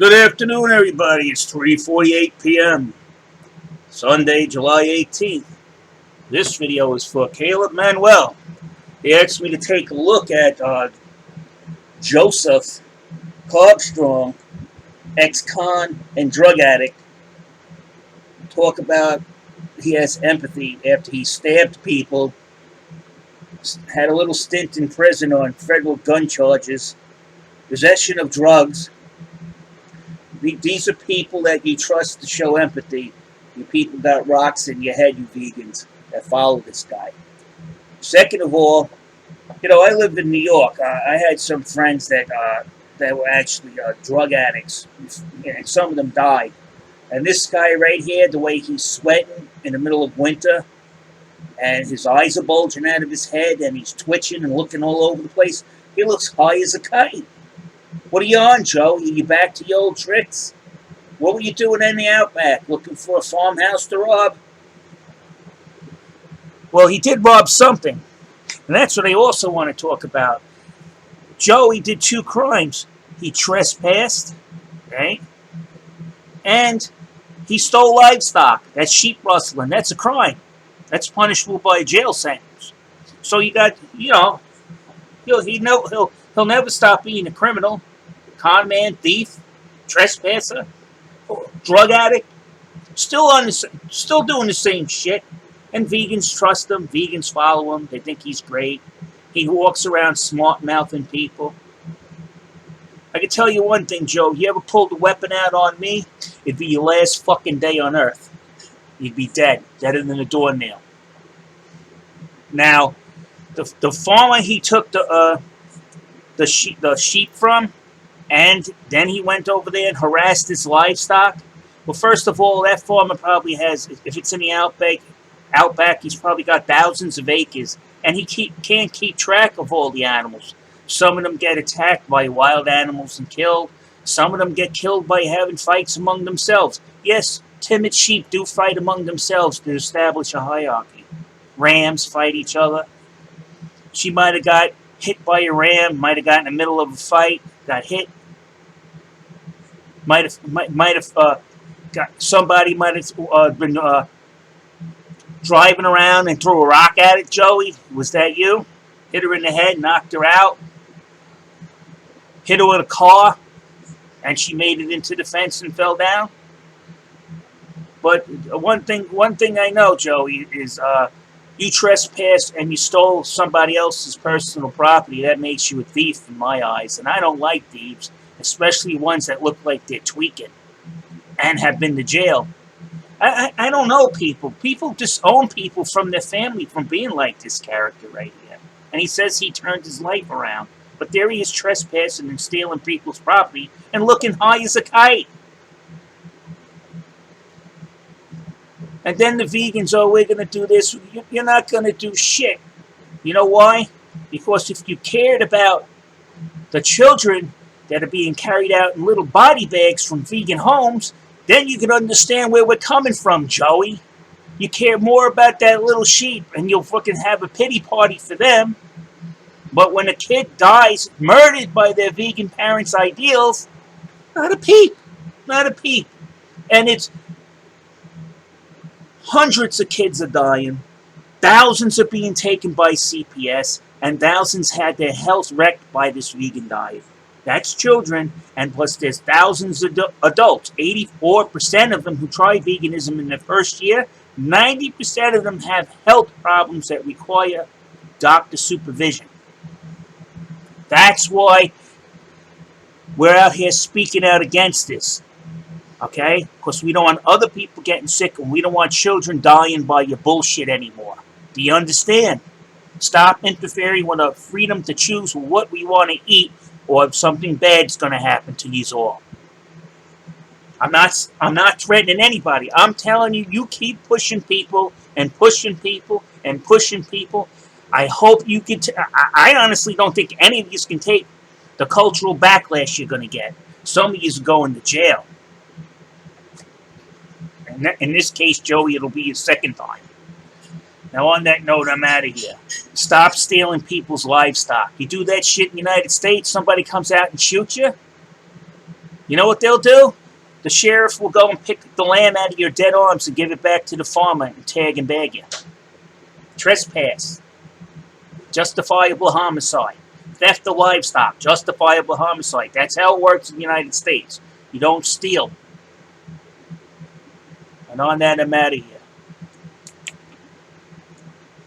Good afternoon, everybody. It's 3:48 p.m. Sunday, July 18th. This video is for Caleb Manuel. He asked me to take a look at Joseph Carbstrong, ex-con and drug addict. Talk about he has empathy after he stabbed people, had a little stint in prison on federal gun charges, possession of drugs. These are people that you trust to show empathy. You people got rocks in your head, you vegans, that follow this guy. Second of all, I lived in New York. I had some friends that were actually drug addicts, and some of them died. And this guy right here, the way he's sweating in the middle of winter, and his eyes are bulging out of his head, and he's twitching and looking all over the place, he looks high as a kite. What are you on, Joe? Are you back to your old tricks? What were you doing in the outback? Looking for a farmhouse to rob? Well, he did rob something. And that's what I also want to talk about. Joey did two crimes. He trespassed, right? And he stole livestock. That's sheep rustling. That's a crime. That's punishable by a jail sentence. So you got, he'll never stop being a criminal. Con man, thief, trespasser, drug addict, still doing the same shit. And vegans trust him. Vegans follow him. They think he's great. He walks around smart-mouthing people. I can tell you one thing, Joe. You ever pulled a weapon out on me, it'd be your last fucking day on earth. You'd be dead. Deader than a doornail. Now, the farmer he took the sheep from, and then he went over there and harassed his livestock. Well, first of all, that farmer probably has, if it's in the outback, he's probably got thousands of acres, and he can't keep track of all the animals. Some of them get attacked by wild animals and killed. Some of them get killed by having fights among themselves. Yes, timid sheep do fight among themselves to establish a hierarchy. Rams fight each other. She might have got hit by a ram, might have got in the middle of a fight, got hit. Somebody might have been driving around and threw a rock at it. Joey, was that you? Hit her in the head, knocked her out. Hit her with a car, and she made it into the fence and fell down. But one thing I know, Joey, is you trespassed and you stole somebody else's personal property. That makes you a thief in my eyes, and I don't like thieves, especially ones that look like they're tweaking and have been to jail. I don't know people. People disown people from their family from being like this character right here. And he says he turned his life around. But there he is trespassing and stealing people's property and looking high as a kite. And then the vegans, we're going to do this. You're not going to do shit. You know why? Because if you cared about the children that are being carried out in little body bags from vegan homes, then you can understand where we're coming from, Joey. You care more about that little sheep, and you'll fucking have a pity party for them. But when a kid dies, murdered by their vegan parents' ideals, not a peep. Not a peep. And it's hundreds of kids are dying. Thousands are being taken by CPS, and thousands had their health wrecked by this vegan diet. That's children, and plus there's thousands of adults. 84% of them who try veganism in their first year, 90% of them have health problems that require doctor supervision. That's why we're out here speaking out against this. Okay? Because we don't want other people getting sick, and we don't want children dying by your bullshit anymore. Do you understand? Stop interfering with our freedom to choose what we want to eat, or if something bad's going to happen to you all. I'm not threatening anybody. I'm telling you, you keep pushing people and pushing people and pushing people. I hope you can. I honestly don't think any of you can take the cultural backlash you're going to get. Some of you are going to jail. And in this case, Joey, it'll be your second time. Now, on that note, I'm out of here. Stop stealing people's livestock. You do that shit in the United States, somebody comes out and shoots you. You know what they'll do? The sheriff will go and pick the lamb out of your dead arms and give it back to the farmer and tag and bag you. Trespass. Justifiable homicide. Theft of livestock. Justifiable homicide. That's how it works in the United States. You don't steal. And on that, I'm out of here.